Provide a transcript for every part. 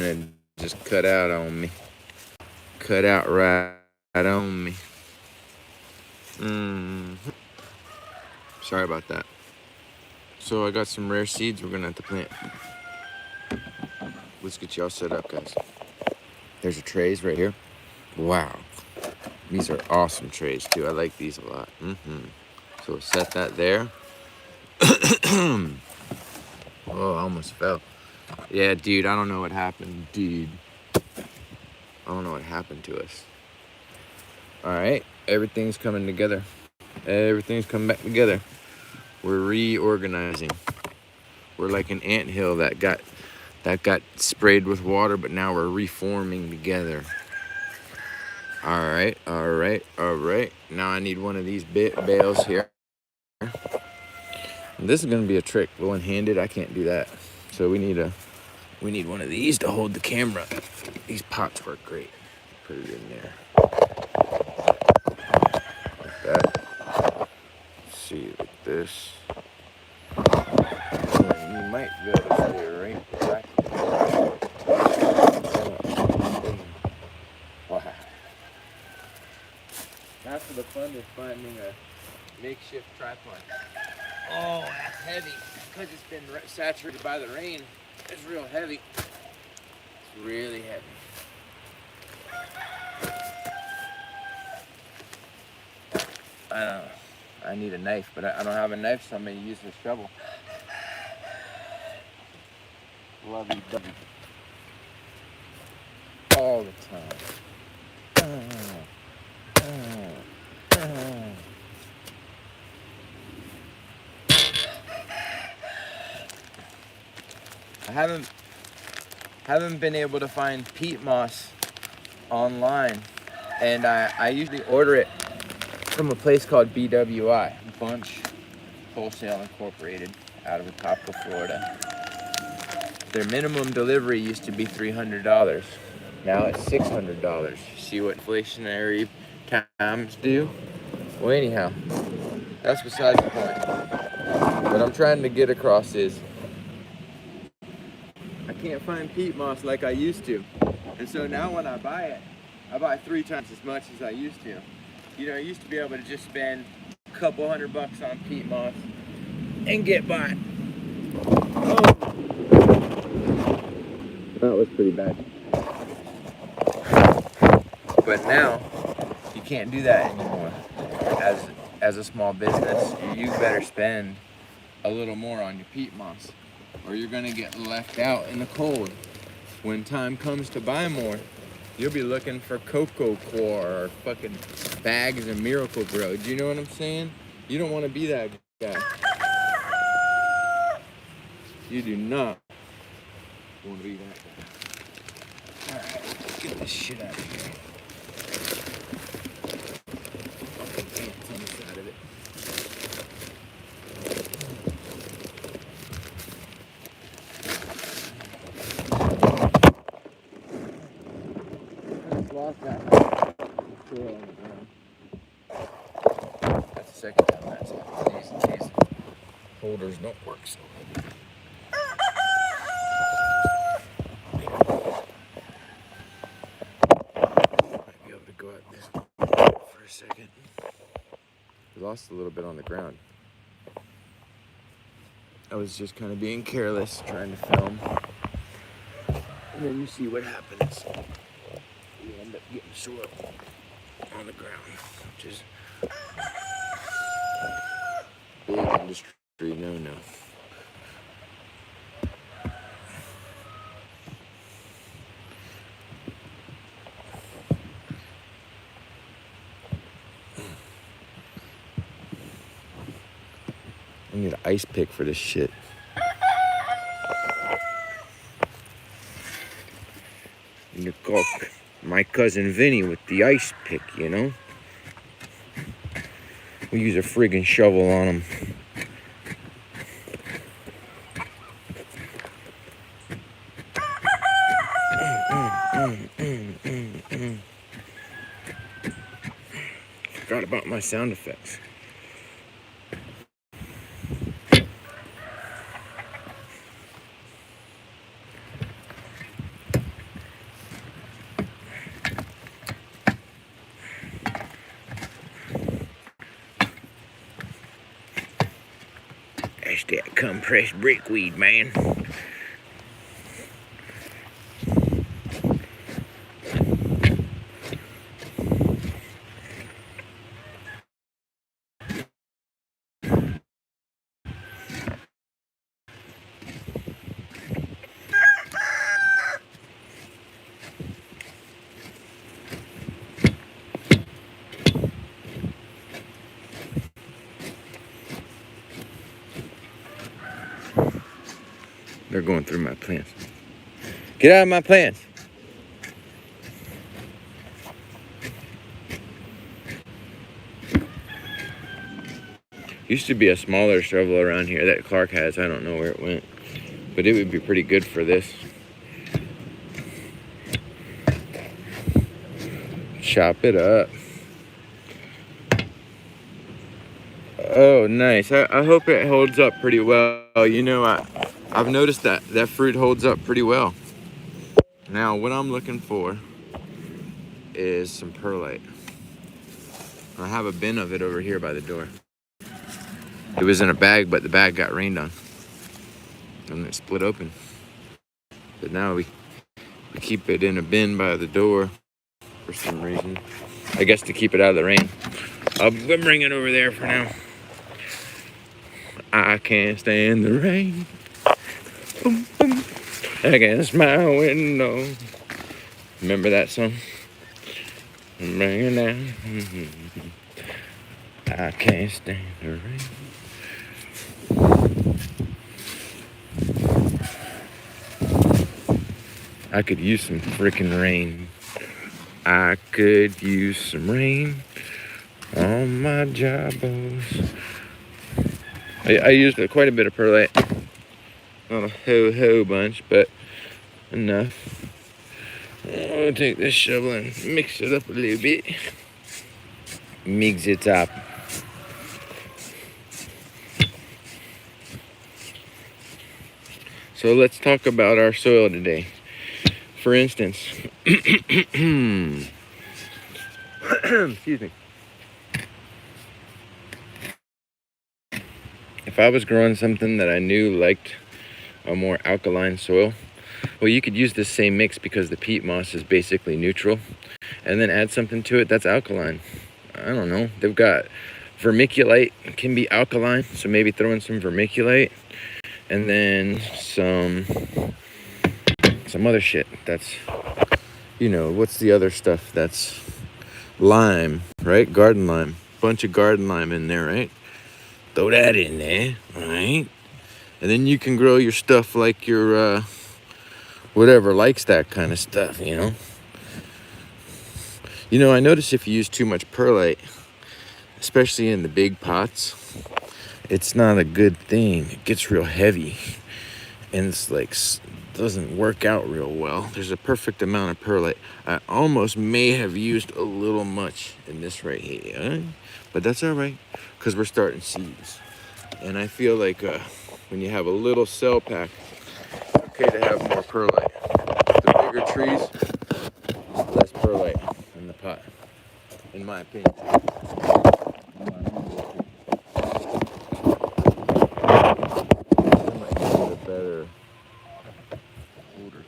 and it just cut out on me. Cut out right on me. Sorry about that. So I got some rare seeds we're gonna have to plant. Let's get y'all set up, guys. There's your trays right here. Wow. These are awesome trays too. I like these a lot. So we'll set that there. Oh, I almost fell. Yeah, dude, I don't know what happened, dude. I don't know what happened to us. All right, everything's coming together. Everything's coming back together. We're reorganizing. We're like an anthill that got sprayed with water, but now we're reforming together. All right. Now I need one of these bales here. And this is gonna be a trick. One-handed, I can't do that. So we need one of these to hold the camera. These pots work great. Put it in there. Like that. Let's see, like this. And you might be able to stay right back. Wow. Half of the fun is finding a makeshift tripod. Oh, that's heavy. Because it's been saturated by the rain, it's real heavy. It's really heavy. I don't know. I need a knife, but I don't have a knife, so I'm going to use a shovel. Lovey-dovey. All the time. I haven't been able to find peat moss online, and I usually order it from a place called BWI, Bunch Wholesale Incorporated, out of Jaboticaba, Florida. Their minimum delivery used to be $300. Now it's $600. See what inflationary times do? Well, anyhow, that's besides the point. What I'm trying to get across is I can't find peat moss like I used to. And so now when I buy it, I buy 3 times as much as I used to. You know, I used to be able to just spend a couple $100 on peat moss and get by. Oh. That was pretty bad. But now, you can't do that anymore. As a small business, you better spend a little more on your peat moss, or you're gonna get left out in the cold. When time comes to buy more, you'll be looking for cocoa core or fucking bags of Miracle Grow. Do you know what I'm saying? You don't want to be that guy. You do not want to be that guy. Alright, let's get this shit out of here. Ants on the side of it. Lost that soil on the ground. That's the second time that's happened. These holders don't work so well. Might be able to go out this for a second. We lost a little bit on the ground. I was just kind of being careless, trying to film. And then you see what happens. You end up getting soil on the ground, which is big industry no-no. I need an ice pick for this shit. And you call my cousin Vinny with the ice pick, you know? We use a friggin' shovel on him. Forgot about my sound effects. compressed brickweed, man. They're going through my plants. Get out of my plants. Used to be a smaller shovel around here that Clark has. I don't know where it went, but it would be pretty good for this. Chop it up. Oh, nice. I hope it holds up pretty well. You know, I've noticed that fruit holds up pretty well. Now, what I'm looking for is some perlite. I have a bin of it over here by the door. It was in a bag, but the bag got rained on. And it split open. But now we keep it in a bin by the door for some reason. I guess to keep it out of the rain. I'll bring it over there for now. I can't stand the rain. Boom, boom. Against my window. Remember that song? Bring it down. I can't stand the rain. I could use some freaking rain. I could use some rain on my jabos. I used quite a bit of perlite. Not a whole bunch, but enough. I'll take this shovel and mix it up a little bit. Mix it up. So let's talk about our soil today. For instance, excuse me. If I was growing something that I knew liked a more alkaline soil, well, you could use this same mix because the peat moss is basically neutral, and then add something to it that's alkaline. I don't know. They've got vermiculite, can be alkaline, so maybe throw in some vermiculite, and then some other shit that's, you know, what's the other stuff that's lime, right? Garden lime. Bunch of garden lime in there, right? Throw that in there, right? And then you can grow your stuff like your whatever likes that kind of stuff, you know? You know, I notice if you use too much perlite, especially in the big pots, it's not a good thing. It gets real heavy and it's like doesn't work out real well. There's a perfect amount of perlite. I almost may have used a little much in this right here, but that's all right because we're starting seeds. And I feel like when you have a little cell pack, it's okay to have more perlite. The bigger trees, less perlite in the pot, in my opinion. Better odor.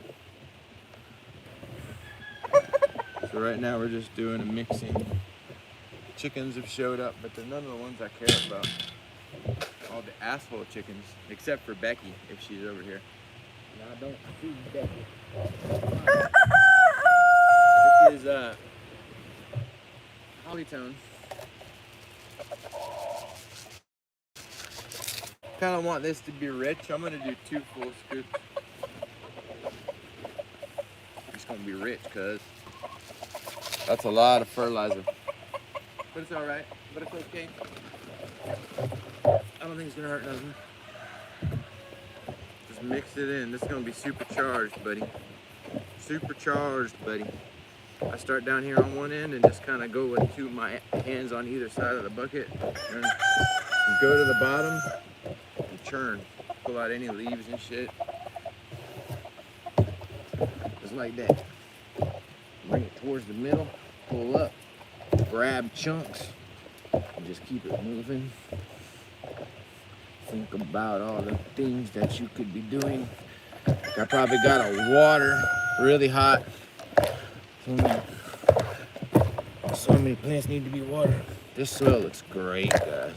So right now we're just doing a mixing. Chickens have showed up, but they're none of the ones I care about. All the asshole chickens, except for Becky, if she's over here. And I don't feed Becky. This is Hollytone. Kind of want this to be rich. I'm gonna do 2 full scoops. It's gonna be rich, cause that's a lot of fertilizer. But it's all right. But it's okay. I don't think it's gonna hurt nothing. Just mix it in. This is gonna be supercharged, buddy. Supercharged, buddy. I start down here on one end and just kind of go with my hands on either side of the bucket and go to the bottom and churn. Pull out any leaves and shit. Just like that. Bring it towards the middle, pull up, grab chunks, and just keep it moving. think about all the things that you could be doing. I probably got a water really hot. So many plants need to be watered. This soil looks great, guys.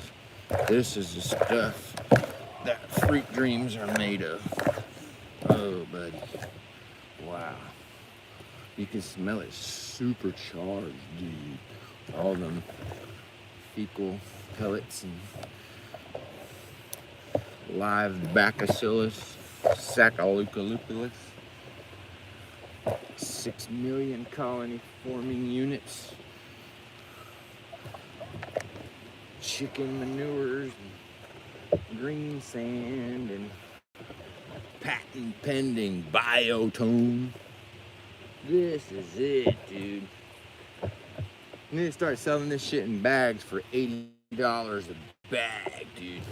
This is the stuff that freak dreams are made of. Oh, buddy. Wow. You can smell it super charged, dude. All them fecal pellets and live bacillus, saccharoculus. 6 million colony forming units. Chicken manures and green sand and patent pending biotone. This is it, dude. I need to start selling this shit in bags for $80 a bag, dude.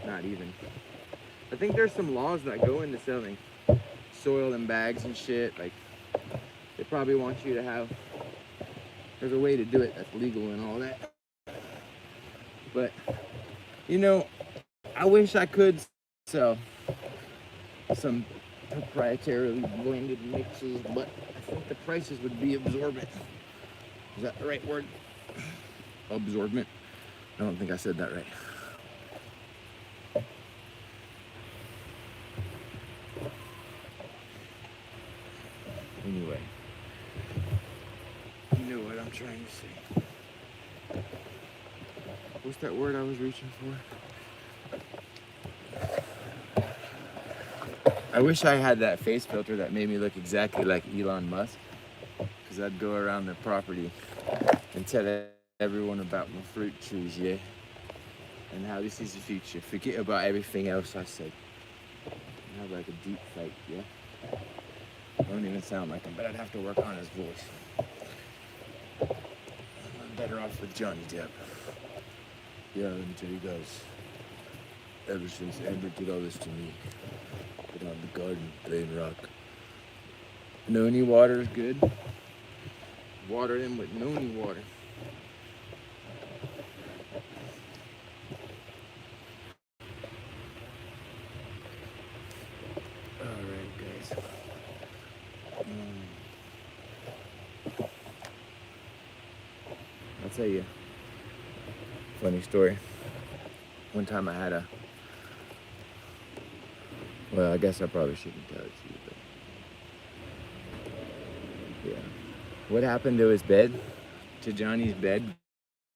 Not even. I think there's some laws that go into selling soil in bags and shit. Like, they probably want you to have, there's a way to do it that's legal and all that. But, you know, I wish I could sell some proprietarily blended mixes, but I think the prices would be absorbent. Is that the right word? Absorbent? I don't think I said that right. Anyway, you know what I'm trying to say. What's that word I was reaching for? I wish I had that face filter that made me look exactly like Elon Musk, because I'd go around the property and tell everyone about my fruit trees, yeah, and how this is the future. Forget about everything else I said. And have like a deep fight, yeah. I don't even sound like him, but I'd have to work on his voice. I'm better off with Johnny Depp. Yeah, let me tell you guys, ever since Amber did all this to me, put on the garden, playing rock. Noni water is good. Water them with noni water. Alright, guys. I'll tell you a funny story. One time I had well, I guess I probably shouldn't tell it to you, but yeah. What happened to his bed, to Johnny's bed,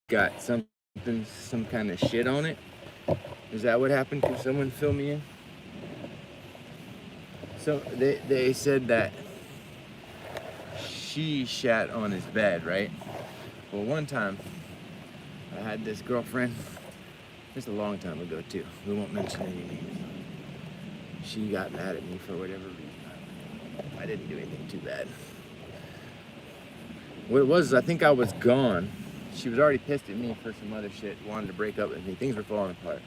got some kind of shit on it? Is that what happened? Can someone fill me in? So they said that she shat on his bed, right? Well, one time I had this girlfriend, just a long time ago too, we won't mention any names. She got mad at me for whatever reason. I didn't do anything too bad. What it was, I think I was gone. She was already pissed at me for some other shit, wanted to break up with me. Things were falling apart.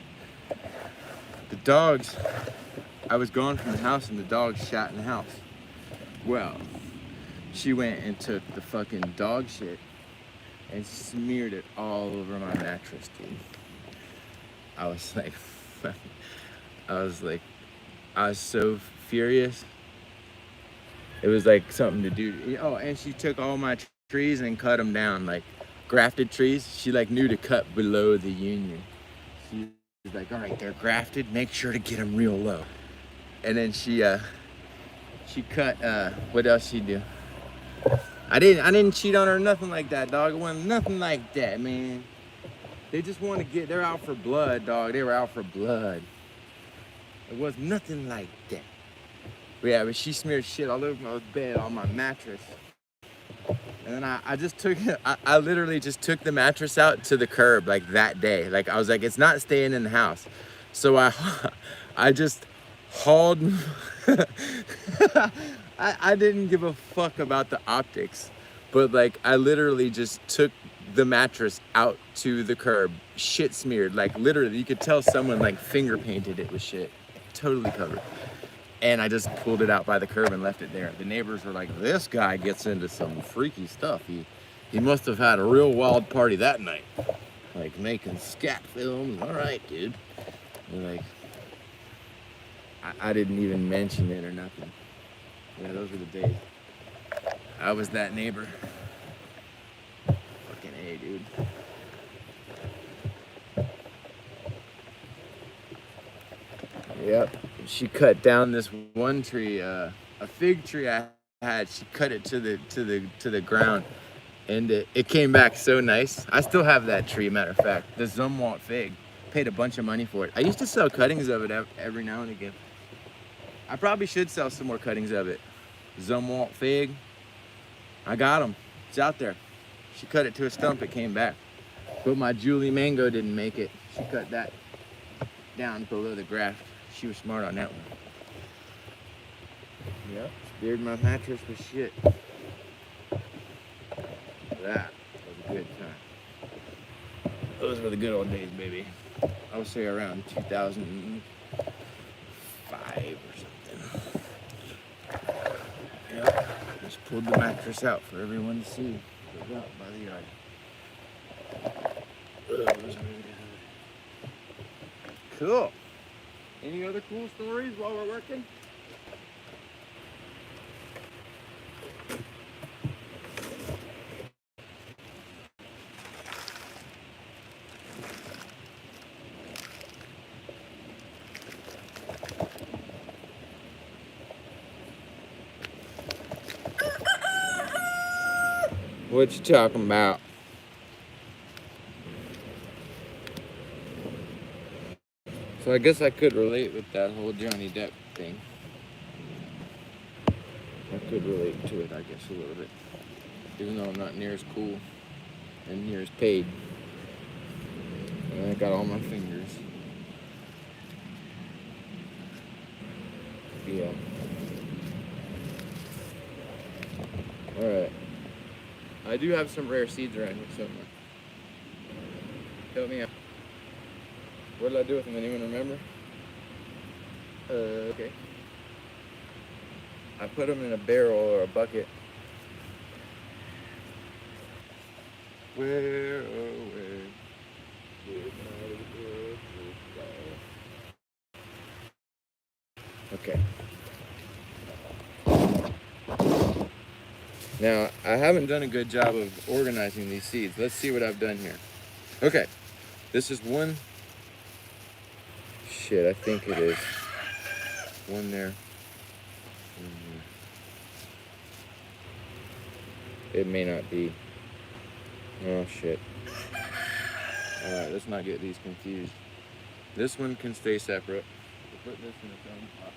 The dogs, I was gone from the house and the dogs shat in the house. Well, she went and took the fucking dog shit and smeared it all over my mattress, dude. I was so furious. It was like something to do. Oh, and she took all my trees and cut them down, like grafted trees. She like knew to cut below the union. She was like, all right, they're grafted, make sure to get them real low. And then she cut, what else she do? I didn't cheat on her, nothing like that, dog. It wasn't nothing like that, man. They just want to they're out for blood, dog. They were out for blood. It was nothing like that. But yeah, but she smeared shit all over my bed, on my mattress. And then I literally just took the mattress out to the curb like that day. Like I was like, it's not staying in the house. So I just hauled, I didn't give a fuck about the optics, but like I literally just took the mattress out to the curb, shit smeared, like literally you could tell someone like finger painted it with shit, totally covered. And I just pulled it out by the curb and left it there. The neighbors were like, this guy gets into some freaky stuff. He must have had a real wild party that night. like making scat films. All right, dude. And like, I didn't even mention it or nothing. Yeah, those were the days. I was that neighbor. Fucking A, dude. Yep. She cut down this one tree, a fig tree I had. She cut it to the ground, and it came back so nice. I still have that tree. Matter of fact, the Zumwalt fig. Paid a bunch of money for it. I used to sell cuttings of it every now and again. I probably should sell some more cuttings of it. Zumwalt fig. I got them. It's out there. She cut it to a stump. It came back. But my Julie Mango didn't make it. She cut that down below the graft. She was smart on that one. Yep. Speared my mattress with shit. That was a good time. Those were the good old days, baby. I would say around 2005 or something. Yep. Just pulled the mattress out for everyone to see. Put it out by the yard. Cool. Any other cool stories while we're working? What you talking about? So I guess I could relate with that whole Johnny Depp thing. I could relate to it, I guess, a little bit. Even though I'm not near as cool and near as paid. And I got all my fingers. Yeah. Alright. I do have some rare seeds around here somewhere. Help me out. What did I do with them? Anyone remember? Okay. I put them in a barrel or a bucket. Where, oh, where did my worship go? Okay. Now, I haven't done a good job of organizing these seeds. Let's see what I've done here. Okay. This is one. Shit, I think it is. One there. It may not be. Oh, shit. Alright, let's not get these confused. This one can stay separate. We'll put this in its own pot.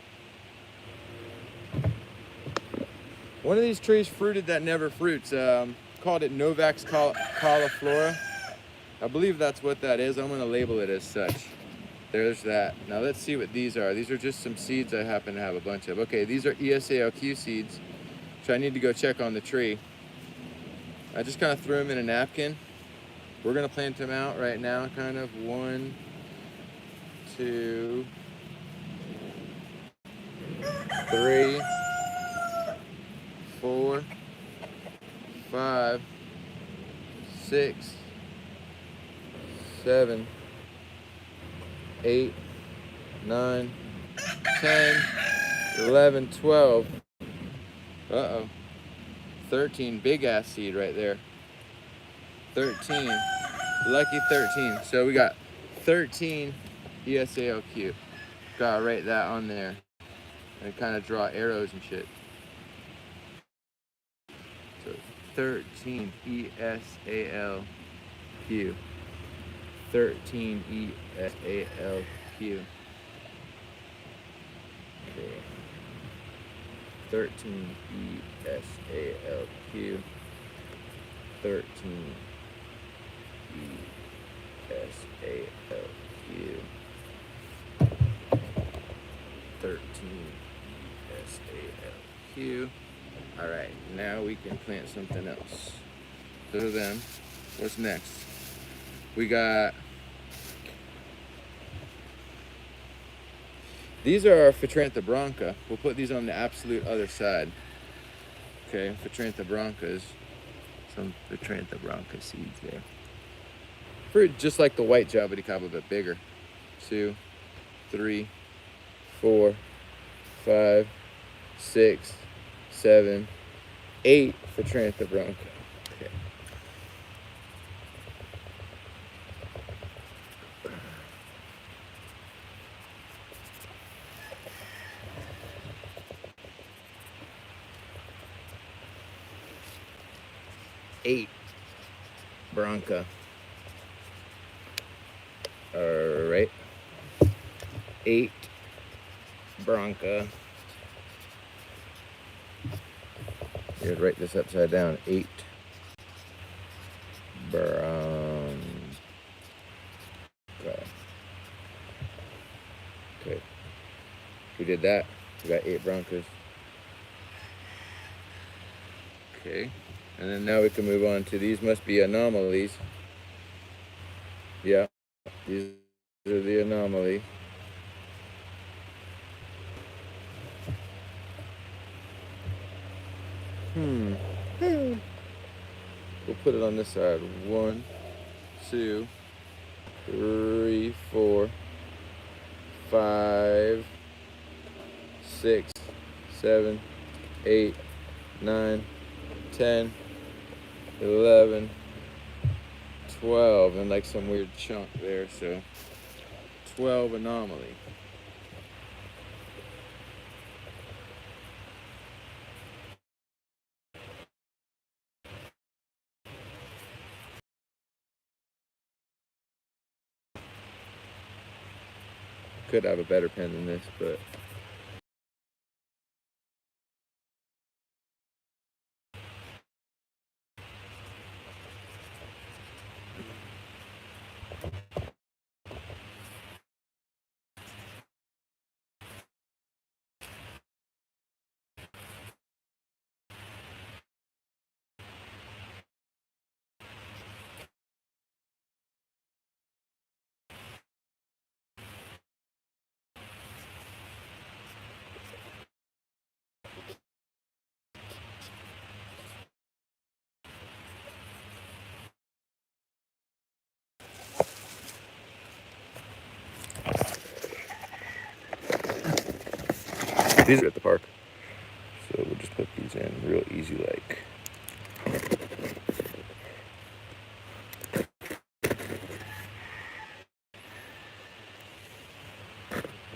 One of these trees fruited that never fruits. Called it Novak's cauliflora. I believe that's what that is. I'm going to label it as such. There's that. Now let's see what these are. These are just some seeds I happen to have a bunch of. Okay, these are ESALQ seeds, which I need to go check on the tree. I just kind of threw them in a napkin. We're going to plant them out right now, kind of 1, 2, 3, 4, 5, 6, 7, 8, 9, 10, 11, 12. Uh-oh. 13, big ass seed right there. 13, lucky 13. So we got 13 ESALQ. Gotta write that on there and kind of draw arrows and shit. So 13 ESALQ. 13 ESALQ. Okay. 13 ESALQ. 13 ESALQ. 13 ESALQ. Alright, now we can plant something else. So then, what's next? We got, these are our Phytrantha bronca. We'll put these on the absolute other side. Okay, Phytrantha broncas. Some Phytrantha bronca seeds there. Fruit just like the white Jaboticaba, but bigger. 2, 3, 4, 5, 6, 7, 8 for Tranta Bronco. Okay. Eight Bronca. All right. 8 Bronca. You would write this upside down. 8 Bronca. Okay. We did that. We got 8 Broncos. Okay. And then now we can move on to these must be anomalies. Yeah. These are the anomaly. We'll put it on this side. 1, 2, 3, 4, 5, 6, 7, 8, 9, 10, 11, 12, and like some weird chunk there, so 12 anomaly. Could have a better pen than this, but these are at the park. So we'll just put these in real easy like.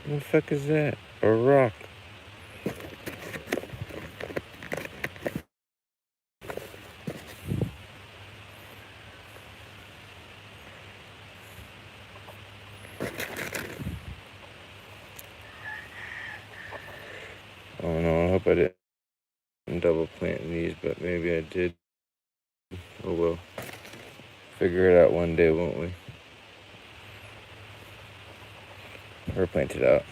What the fuck is that? A rock. Oh no, I hope I didn't double plant these, but maybe I did. Oh well. Figure it out one day, won't we? Or plant it out.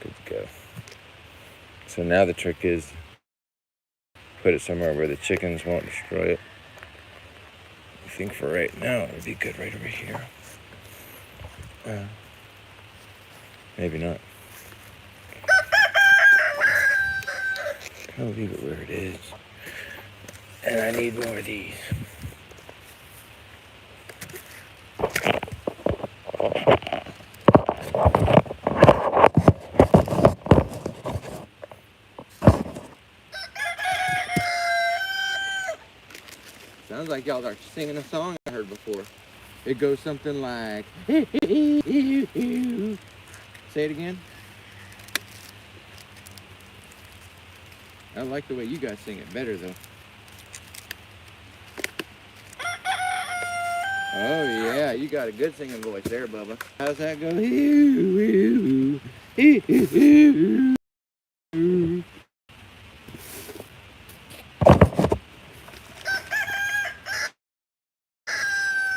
Good to go. So now the trick is put it somewhere where the chickens won't destroy it. I think for right now it would be good right over here. Maybe not. I'll leave it where it is. And I need more of these. Sounds like y'all are singing a song I heard before. It goes something like... Say it again. I like the way you guys sing it better, though. Oh, yeah, you got a good singing voice there, Bubba. How's that go?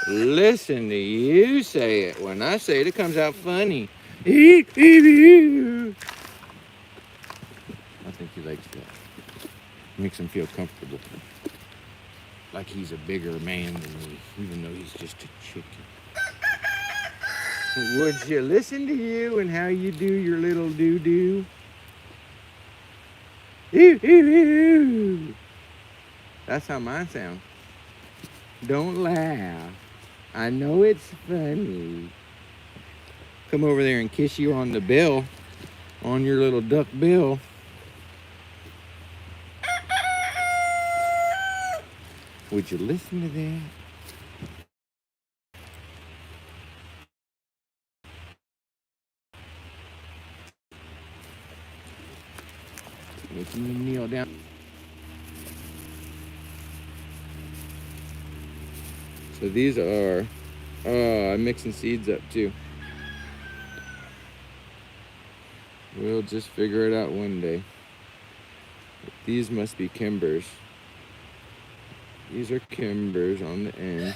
Listen to you say it. When I say it, it comes out funny. I think he likes that. Makes him feel comfortable. Like he's a bigger man than me, even though he's just a chicken. Would you listen to you and how you do your little doo-doo? That's how mine sound. Don't laugh. I know it's funny. Come over there and kiss you on the bill, on your little duck bill. Would you listen to that? Making you kneel down. So these are, I'm mixing seeds up too. We'll just figure it out one day. These must be Kimbers. These are Kimbers on the end.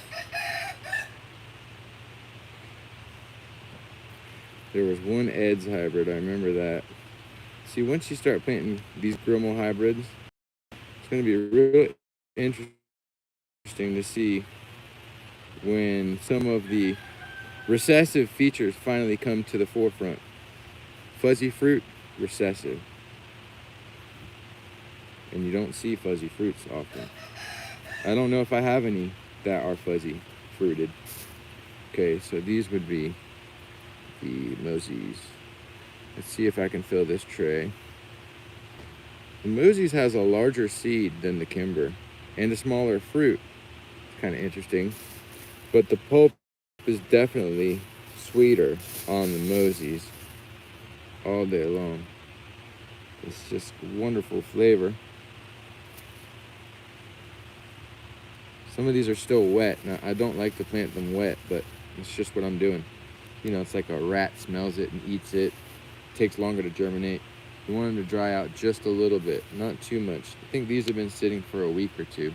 There was one Ed's hybrid, I remember that. See, once you start planting these Grommo hybrids, it's going to be real interesting to see when some of the recessive features finally come to the forefront. Fuzzy fruit, recessive. And you don't see fuzzy fruits often. I don't know if I have any that are fuzzy fruited. Okay, so these would be the Mosey's. Let's see if I can fill this tray. The Mosey's has a larger seed than the Kimber and a smaller fruit. It's kind of interesting. But the pulp is definitely sweeter on the Mosey's all day long. It's just wonderful flavor. Some of these are still wet. Now, I don't like to plant them wet, but it's just what I'm doing. You know, it's like a rat smells it and eats it. It takes longer to germinate. You want them to dry out just a little bit, not too much. I think these have been sitting for a week or two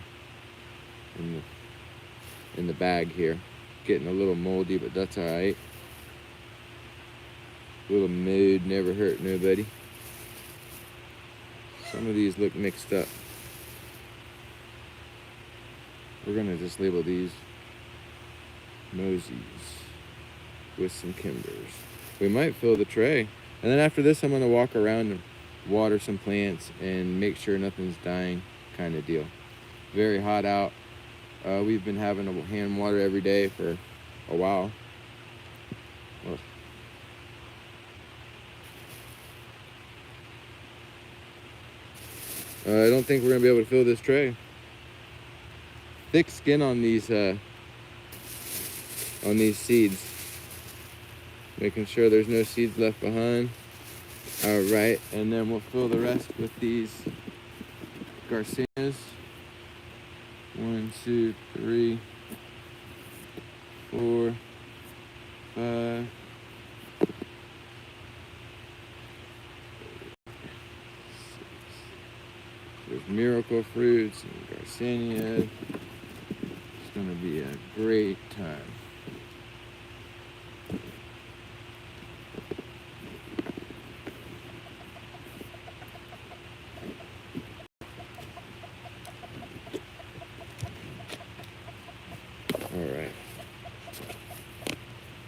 in the bag here. Getting a little moldy, but that's all right. A little mood never hurt nobody. Some of these look mixed up. We're gonna just label these Mosey's with some Kimbers. We might fill the tray. And then after this, I'm gonna walk around and water some plants and make sure nothing's dying, kind of deal. Very hot out. We've been having to hand water every day for a while. Well, I don't think we're gonna be able to fill this tray. Thick skin on these seeds. Making sure there's no seeds left behind. All right, and then we'll fill the rest with these Garcinas. 1, 2, 3, 4, 5. There's Miracle Fruits and Garcinia. It's gonna be a great time. All right.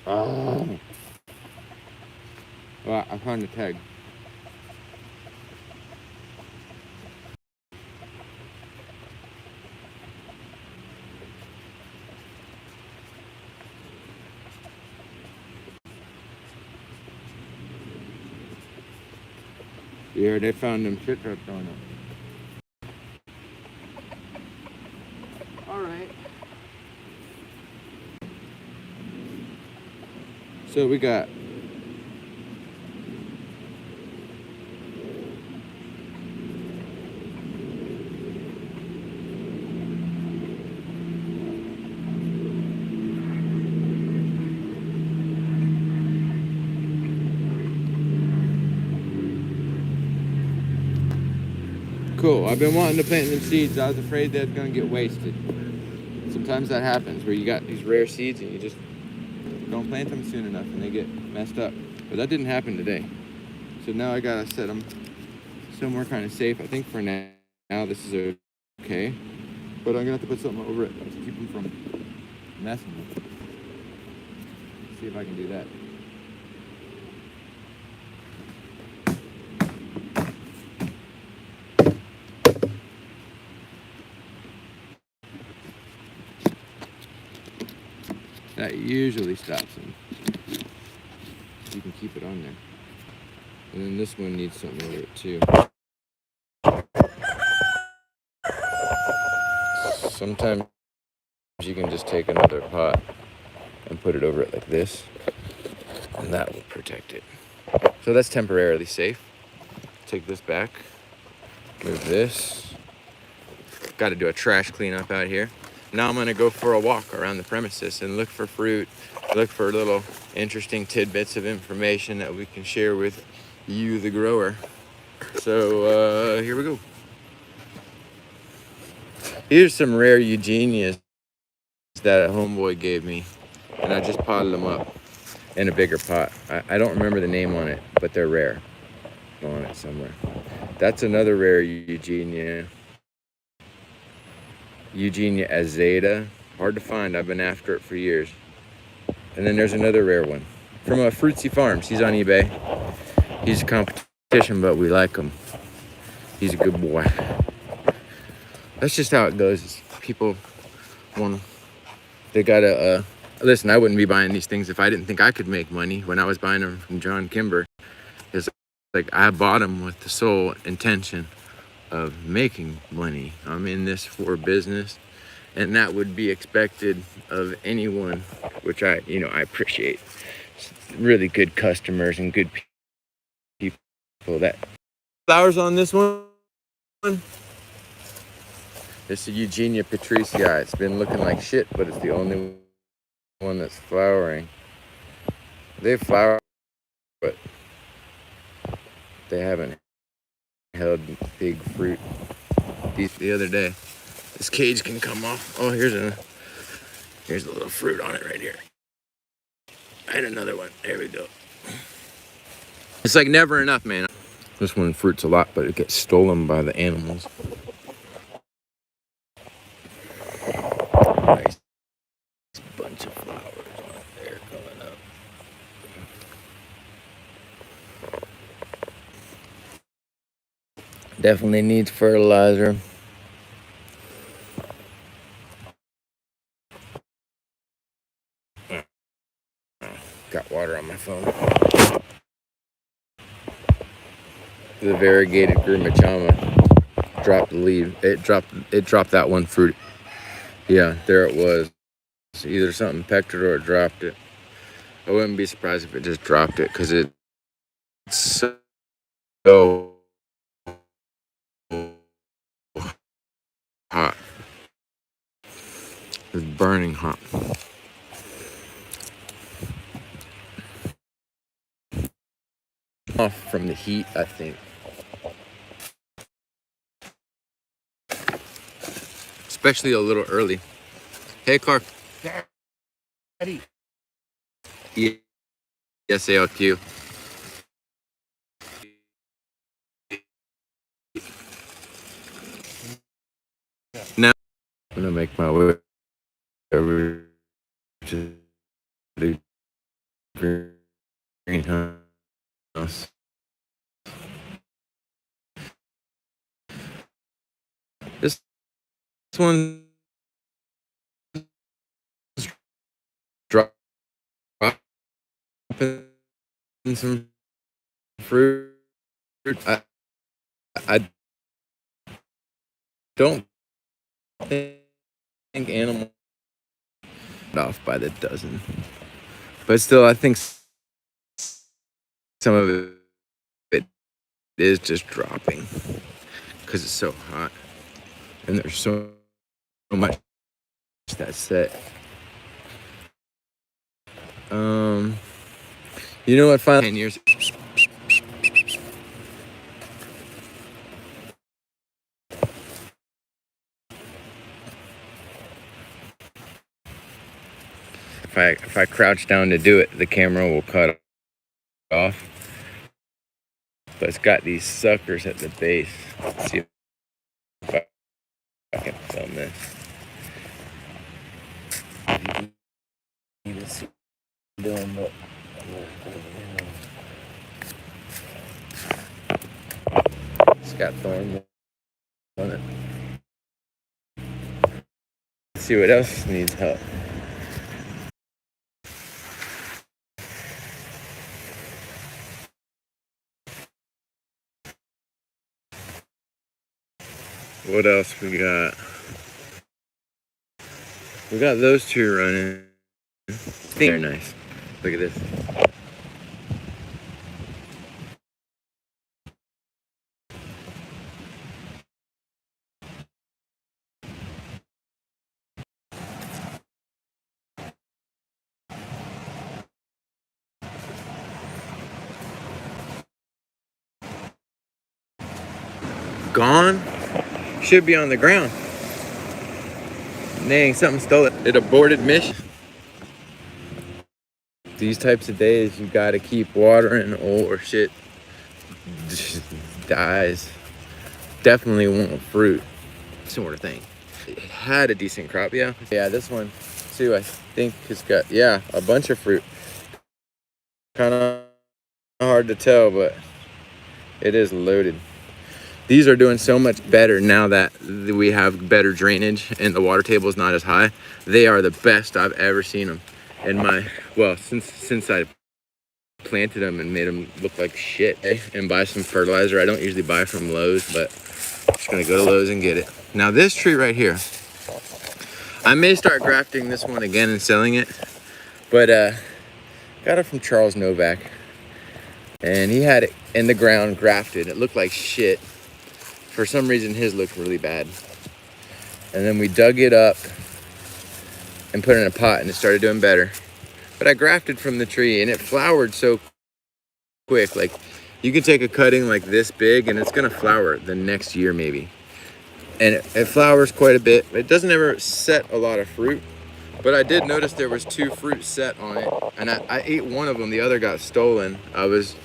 Oh. Well, I found the tag. Yeah, they found them shit traps on it. All right. So we got cool. I've been wanting to plant them seeds. I was afraid they're gonna get wasted. Sometimes that happens where you got these rare seeds and you just don't plant them soon enough and they get messed up. But that didn't happen today. So now I gotta set them somewhere kind of safe. I think for now this is okay. But I'm gonna have to put something over it to keep them from messing with it. See if I can do that. That usually stops them. You can keep it on there. And then this one needs something over it too. Sometimes you can just take another pot and put it over it like this, and that will protect it. So that's temporarily safe. Take this back, move this. Got to do a trash cleanup out here. Now I'm gonna go for a walk around the premises and look for fruit, look for little interesting tidbits of information that we can share with you, the grower. So here we go. Here's some rare Eugenias that a homeboy gave me, and I just potted them up in a bigger pot. I don't remember the name on it, but they're rare. On it somewhere. That's another rare Eugenia. Eugenia azeda. Hard to find. I've been after it for years. And then there's another rare one from Fruitsy Farms. He's on eBay. He's a competition, but we like him. He's a good boy. That's just how it goes. People they gotta listen. I wouldn't be buying these things if I didn't think I could make money. When I was buying them from John Kimber, it's like I bought them with the sole intention of making money. I'm in this for business, and that would be expected of anyone, which I appreciate. Really good customers and good people. That flowers on this one. This is Eugenia Patricii. It's been looking like shit, but it's the only one that's flowering. They flower, but they haven't held big fruit. The other day, this cage can come off. Oh, here's a little fruit on it right here. And another one. There we go. It's like never enough, man. This one fruits a lot, but it gets stolen by the animals. Nice bunch of flowers on there coming up. Definitely needs fertilizer. Got water on my phone. The variegated Grimachama dropped the leaf. It dropped that one fruit. Yeah, there it was. Either something pecked it or it dropped it. I wouldn't be surprised if it just dropped it, because it's so hot. It's burning hot. Off from the heat, I think. Especially a little early. Hey, Clark. Daddy. Yes, ALQ. Now I'm gonna make my way over to the greenhouse. This one dropping some fruit. I don't think animals off by the dozen, but still, I think some of it is just dropping because it's so hot, and there's so much that's set. You know what? Finally, 10 years. If I crouch down to do it, the camera will cut off. But it's got these suckers at the base. Let's see if I can film this. You can see them, but it's got thorns on it. Let's see what else needs help. What else we got? We got those two running. Very nice. Look at this. Gone? Should be on the ground. Dang, something stole it. It aborted mission. These types of days, you gotta keep watering or shit just dies. Definitely want fruit, sort of thing. It had a decent crop, yeah. Yeah, this one too, I think it's got, yeah, a bunch of fruit. Kind of hard to tell, but it is loaded. These are doing so much better now that we have better drainage and the water table is not as high. They are the best I've ever seen them. And well, since I planted them and made them look like shit, and buy some fertilizer. I don't usually buy from Lowe's, but I'm just gonna go to Lowe's and get it. Now this tree right here, I may start grafting this one again and selling it, but got it from Charles Novak, and he had it in the ground grafted. It looked like shit. For some reason, his looked really bad. And then we dug it up and put it in a pot, and it started doing better. But I grafted from the tree, and it flowered so quick. Like, you can take a cutting like this big, and it's gonna flower the next year maybe. And it flowers quite a bit. It doesn't ever set a lot of fruit, but I did notice there was 2 fruit set on it, and I ate one of them. The other got stolen. I was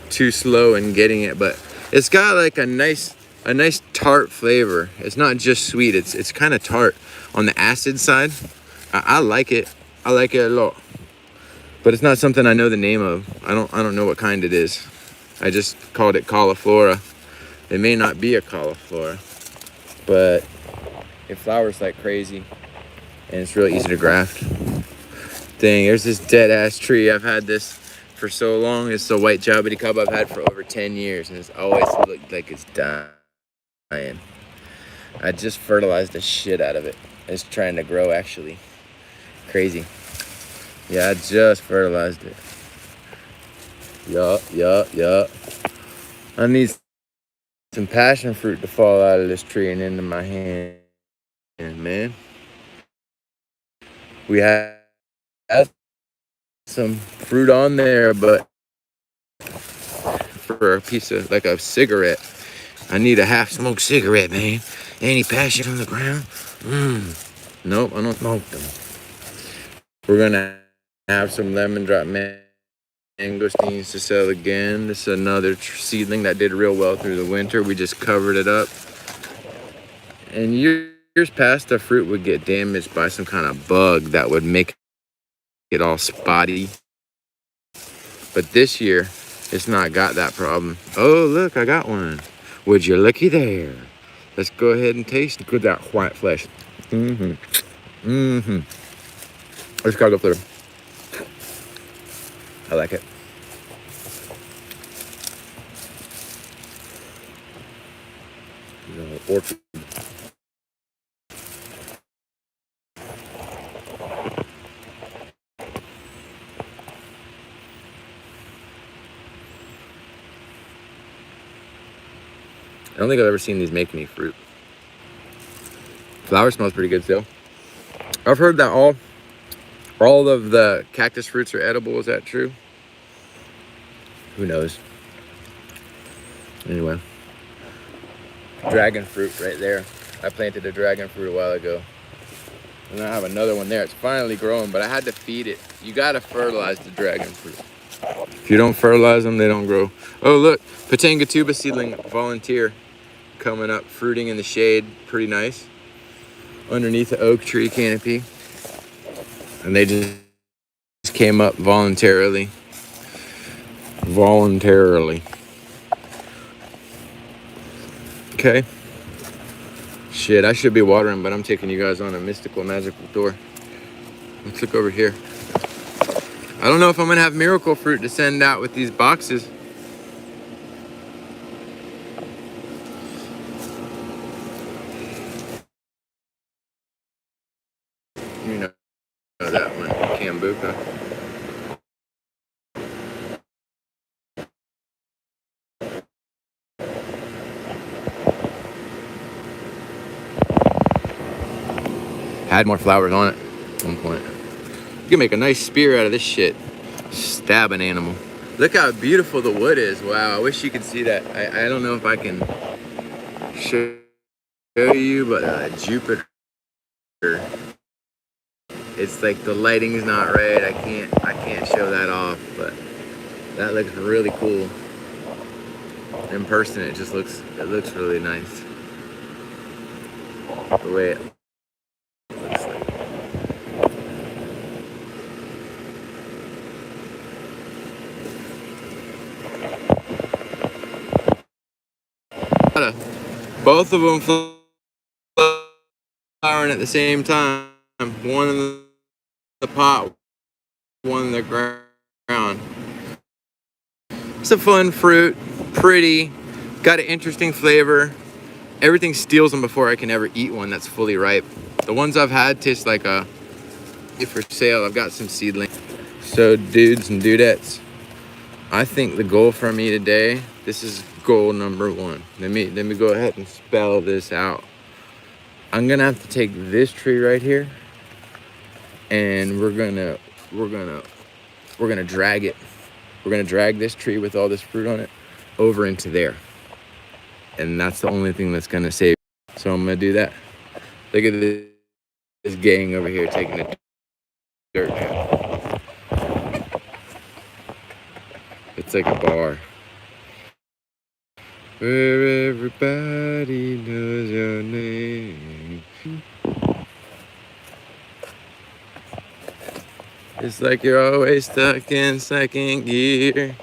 too slow in getting it, but it's got like a nice tart flavor. It's not just sweet. It's kind of tart on the acid side. I like it. I like it a lot. But it's not something I know the name of. I don't know what kind it is. I just called it cauliflora. It may not be a cauliflora, but it flowers like crazy, and it's really easy to graft. Dang, there's this dead ass tree. I've had this for so long. It's the white Jaboticaba I've had for over 10 years, and it's always looked like it's dying. I just fertilized the shit out of it. It's trying to grow, actually. Crazy. Yeah, I just fertilized it. Yup. I need some passion fruit to fall out of this tree and into my hand, man. We have some fruit on there, but for a piece of, like a cigarette, I need a half-smoked cigarette, man. Any passion on the ground? Nope, I don't smoke them. We're gonna have some lemon drop mangosteens to sell again. This is another seedling that did real well through the winter. We just covered it up. And years past, the fruit would get damaged by some kind of bug that would make it all spotty. But this year, it's not got that problem. Oh, look, I got one. Would you looky there? Let's go ahead and taste it. Look at that white flesh. It's got good flavor. I like it. Orchard. I don't think I've ever seen these make any fruit. Flower smells pretty good still. I've heard that all of the cactus fruits are edible. Is that true? Who knows? Anyway, dragon fruit right there. I planted a dragon fruit a while ago. And I have another one there. It's finally growing, but I had to feed it. You gotta fertilize the dragon fruit. If you don't fertilize them, they don't grow. Oh, look, Patangatuba seedling volunteer coming up, fruiting in the shade. Pretty nice. Underneath the oak tree canopy. And they just came up voluntarily. Okay. Shit, I should be watering, but I'm taking you guys on a mystical, magical tour. Let's look over here. I don't know if I'm gonna have miracle fruit to send out with these boxes. Sambuca. Had more flowers on it at one point. You can make a nice spear out of this shit. Stab an animal. Look how beautiful the wood is. Wow, I wish you could see that. I don't know if I can show you, but Jupiter. It's like the lighting's not right. I can't show that off, but that looks really cool. In person, it looks really nice. The way it looks like. Both of them flowering at the same time. One in the pot, one in the ground. It's a fun fruit, pretty, got an interesting flavor. Everything steals them before I can ever eat one that's fully ripe. The ones I've had taste like if for sale. I've got some seedlings. So dudes and dudettes, I think the goal for me today, this is goal number 1. Let me go ahead and spell this out. I'm gonna have to take this tree right here, and we're gonna drag it. We're gonna drag this tree with all this fruit on it over into there, and that's the only thing that's gonna save. So I'm gonna do that. Look at this gang over here taking the dirt down. It's like a bar where everybody knows your name. It's like you're always stuck in second gear.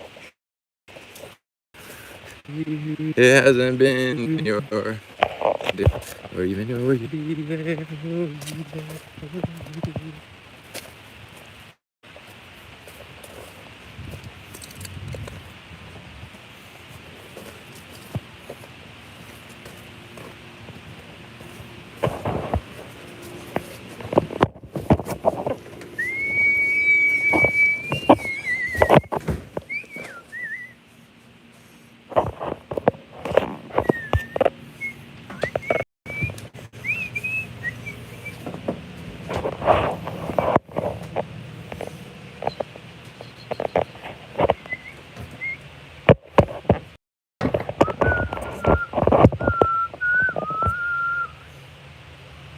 It hasn't been your or even though you be there.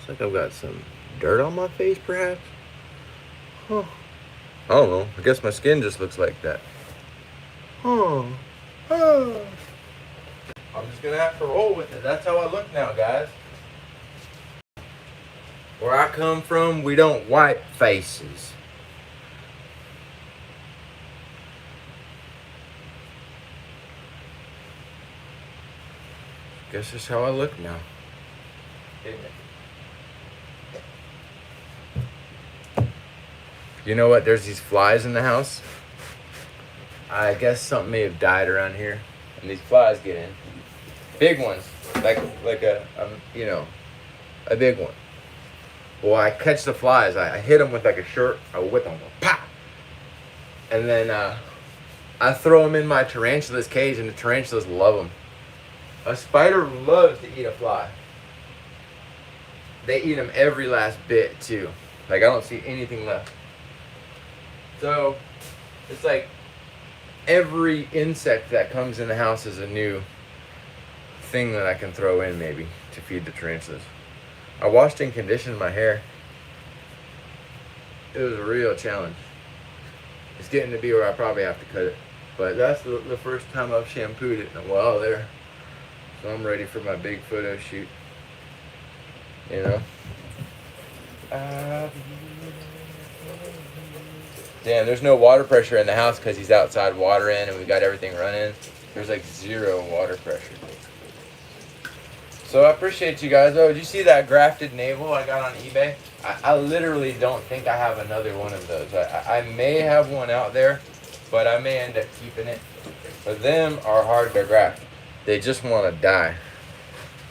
Looks like I've got some dirt on my face, perhaps. Huh. I don't know. I guess my skin just looks like that. Huh. Huh. I'm just gonna have to roll with it. That's how I look now, guys. Where I come from, we don't wipe faces. Guess that's how I look now. Isn't it? You know what? There's these flies in the house. I guess something may have died around here, and these flies get in. Big ones, like a big one. Well, I catch the flies. I hit them with like a shirt. I whip them, pop, and then I throw them in my tarantula's cage, and the tarantulas love them. A spider loves to eat a fly. They eat them every last bit too. Like I don't see anything left. So it's like every insect that comes in the house is a new thing that I can throw in maybe to feed the tarantulas. I washed and conditioned my hair. It was a real challenge. It's getting to be where I probably have to cut it. But that's the first time I've shampooed it in a while there. So I'm ready for my big photo shoot. You know? Damn, there's no water pressure in the house because he's outside watering and we got everything running. There's like 0 water pressure. So I appreciate you guys. Oh, did you see that grafted navel I got on eBay? I literally don't think I have another one of those. I may have one out there, but I may end up keeping it. But them are hard to graft. They just want to die.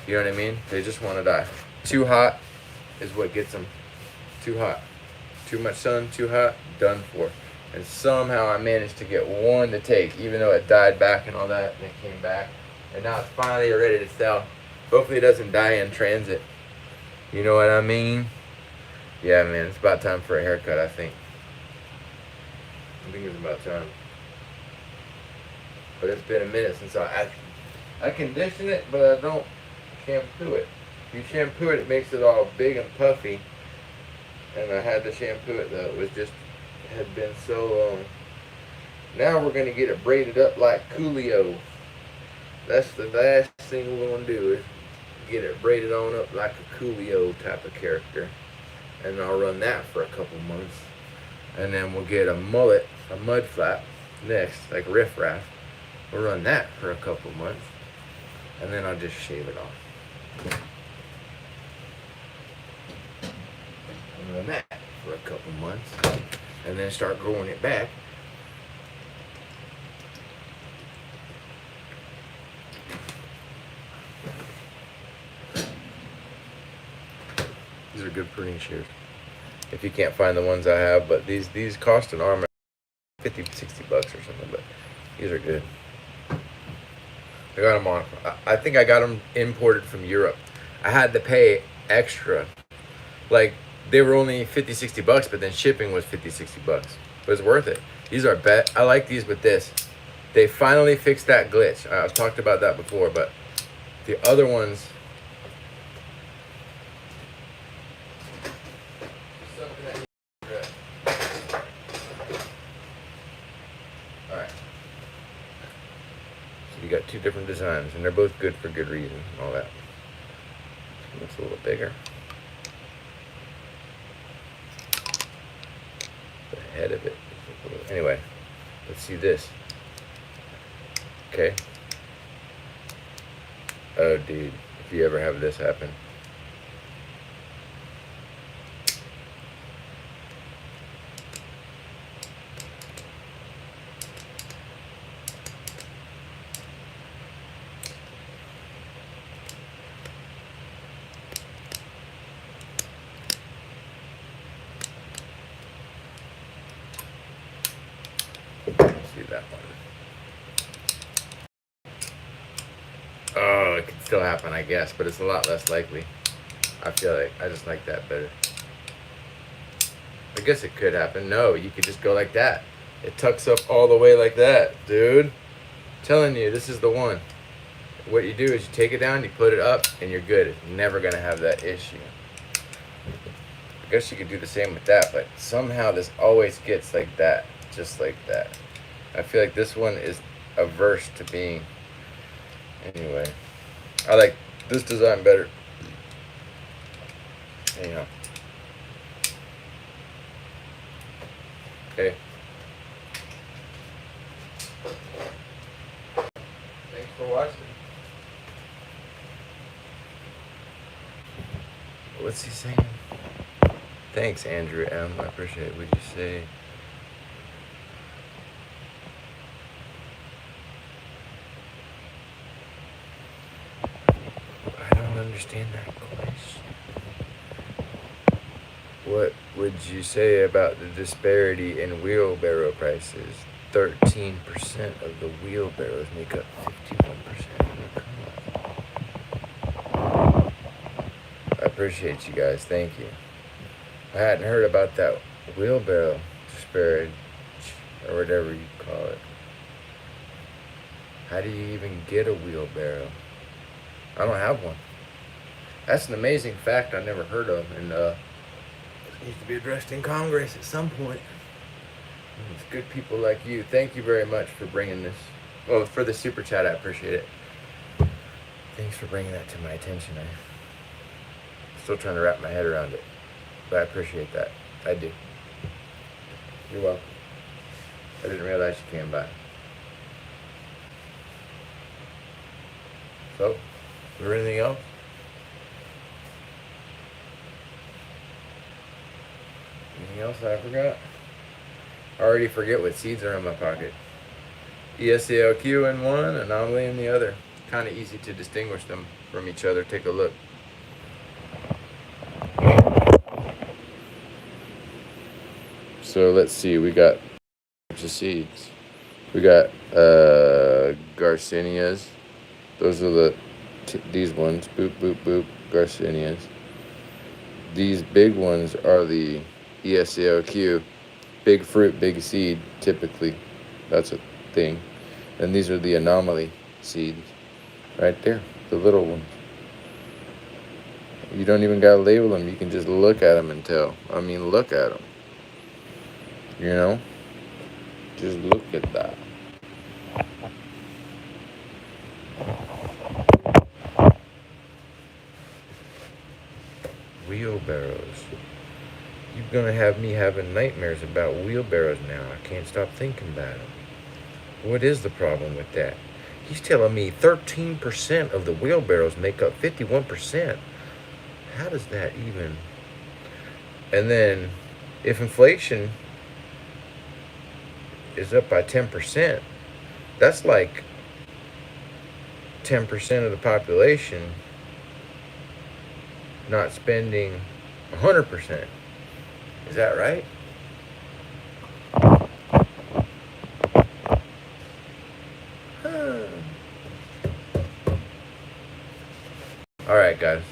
You know what I mean? They just want to die. Too hot is what gets them. Too hot. Too much sun, too hot, done for. And somehow I managed to get one to take, even though it died back and all that, and it came back. And now it's finally ready to sell. Hopefully it doesn't die in transit. You know what I mean? Yeah, man, it's about time for a haircut, I think. I think it's about time. But it's been a minute since I condition it, but I don't shampoo it. If you shampoo it, it makes it all big and puffy. And I had to shampoo it though. It had been so long. Now we're gonna get it braided up like Coolio. That's the last thing we're gonna do is get it braided on up like a Coolio type of character. And I'll run that for a couple months. And then we'll get a mullet, a mud flap next, like Riff Raff. We'll run that for a couple months. And then I'll just shave it off. And run that for a couple months. And then start growing it back. These are good pruning shears. If you can't find the ones I have, but these cost an arm $50, $60 or something, but these are good. I got them on. I think I got them imported from Europe. I had to pay extra. Like, they were only $50, $60, but then shipping was $50, $60. But it's worth it. These are I like these with this. They finally fixed that glitch. I've talked about that before, but the other ones. Alright. So you got two different designs, and they're both good for good reason and all that. It looks a little bigger. The head of it. Anyway, let's see this. Okay. Oh, dude, if you ever have this happen. See that one. Oh, it could still happen, I guess, but it's a lot less likely. I feel like I just like that better. I guess it could happen. No, you could just go like that. It tucks up all the way like that, dude. I'm telling you, this is the one. What you do is you take it down, you put it up, and you're good. It's never gonna have that issue. I guess you could do the same with that, but somehow this always gets like that, just like that. I feel like this one is averse to being. Anyway, I like this design better. Anyhow. Okay. Thanks for watching. What's he saying? Thanks, Andrew M. I appreciate it. Would you say? I don't understand that question. What would you say about the disparity in wheelbarrow prices? 13% of the wheelbarrows make up 51%. I appreciate you guys. Thank you. I hadn't heard about that wheelbarrow disparity, or whatever you call it. How do you even get a wheelbarrow? I don't have one. That's an amazing fact I never heard of, and it needs to be addressed in Congress at some point. It's good people like you. Thank you very much for bringing this. Oh, for the super chat, I appreciate it. Thanks for bringing that to my attention. I'm still trying to wrap my head around it, but I appreciate that. I do. You're welcome. I didn't realize you came by. So, is there anything else? Anything else I forgot? I already forget what seeds are in my pocket. ESCLQ in one, anomaly in the other. Kind of easy to distinguish them from each other. Take a look. So let's see. We got types of seeds. We got Garcinias. Those are these ones. Boop, boop, boop. Garcinias. These big ones are the ESCOQ. Big fruit, big seed, typically. That's a thing. And these are the anomaly seeds. Right there. The little ones. You don't even gotta label them. You can just look at them and tell. I mean, look at them. You know? Just look at that. Wheelbarrows. You're gonna have me having nightmares about wheelbarrows now. I can't stop thinking about them. What is the problem with that? He's telling me 13% of the wheelbarrows make up 51%. How does that even? And then, if inflation is up by 10%, that's like 10% of the population not spending 100%. Is that right? Alright, guys.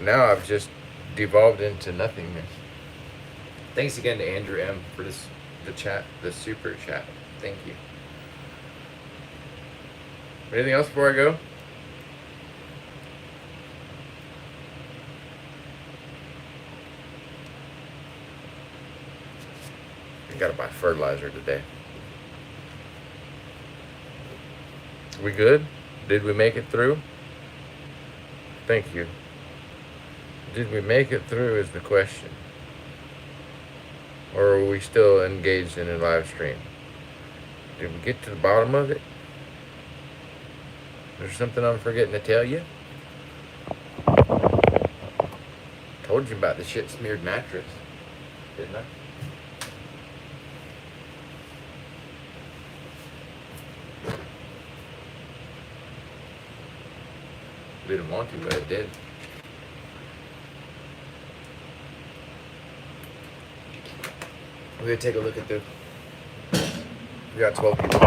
Now I've just devolved into nothingness. Thanks again to Andrew M. for the super chat. Thank you. Anything else before I go? I gotta buy fertilizer today. We good? Did we make it through? Thank you. Did we make it through is the question. Or are we still engaged in a live stream? Did we get to the bottom of it? Is there something I'm forgetting to tell you? Told you about the shit smeared mattress, didn't I? Didn't want to, but I did. We're gonna take a look at the. We got 12 people.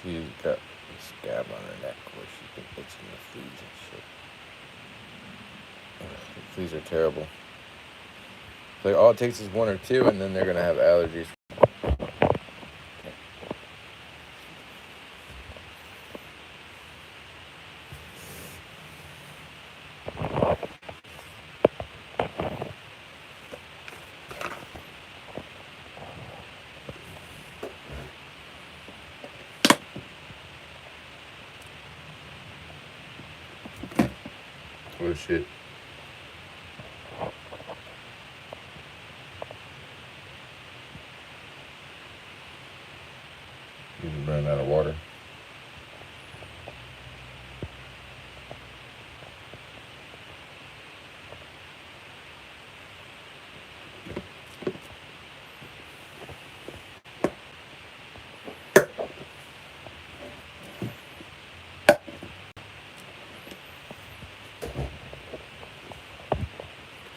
She's got a scab on her neck where she's been itching the fleas and shit. The fleas are terrible. It's like all it takes is one or two, and then they're gonna have allergies. Oh shit. You just ran out of water.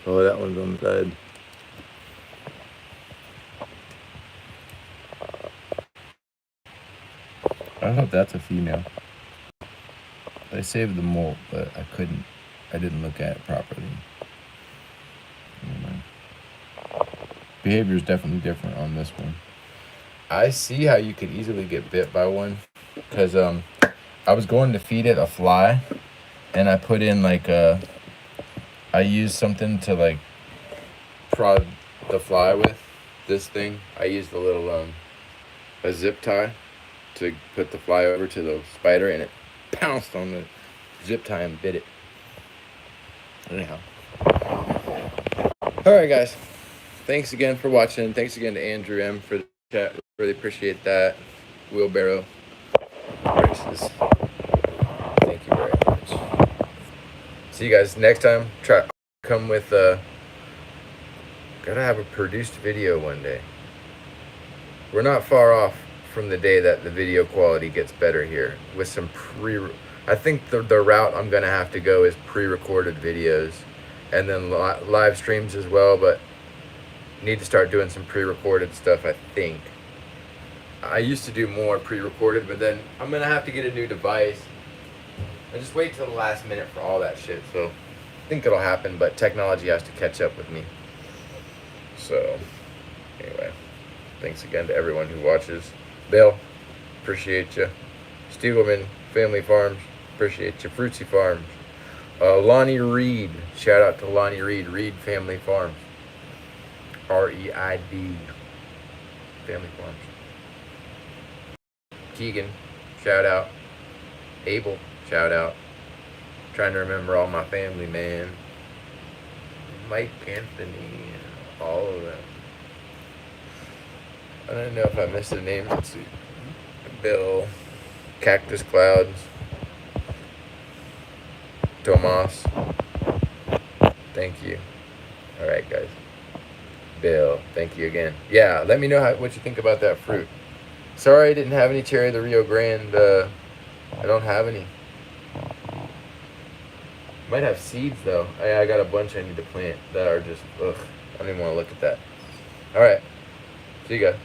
Oh, that one's on the side. I hope that's a female. I saved the molt, but I couldn't. I didn't look at it properly. Behavior is definitely different on this one. I see how you could easily get bit by one, because I was going to feed it a fly, and I put in like I used something to like prod the fly with. This thing, I used a little a zip tie to put the fly over to the spider, and it pounced on the zip tie and bit it. Anyhow, All right, guys. Thanks again for watching. Thanks again to Andrew M for the chat. Really appreciate that. Wheelbarrow races. Thank you very much. See you guys next time. Try come with gotta have a produced video one day. We're not far off from the day that the video quality gets better here with some I think the route I'm gonna have to go is pre-recorded videos and then live streams as well, but need to start doing some pre-recorded stuff. I think I used to do more pre-recorded, but then I'm gonna have to get a new device. I just wait till the last minute for all that shit, so I think it'll happen, but technology has to catch up with me. So anyway, thanks again to everyone who watches. Bill, appreciate you. Stiegelman Family Farms, appreciate you. Fruitsy Farms. Lonnie Reed, shout out to Lonnie Reed, Reed Family Farms. REID Family Farms. Keegan, shout out. Abel, shout out. Trying to remember all my family, man. Mike Anthony, all of them. I don't know if I missed a name. Let's see. Bill, Cactus Clouds, Tomas. Thank you. All right, guys. Bill, thank you again. Yeah, let me know what you think about that fruit. Sorry I didn't have any cherry the Rio Grande. I don't have any. Might have seeds though. I got a bunch I need to plant that are just, ugh. I don't even want to look at that. All right. See you guys.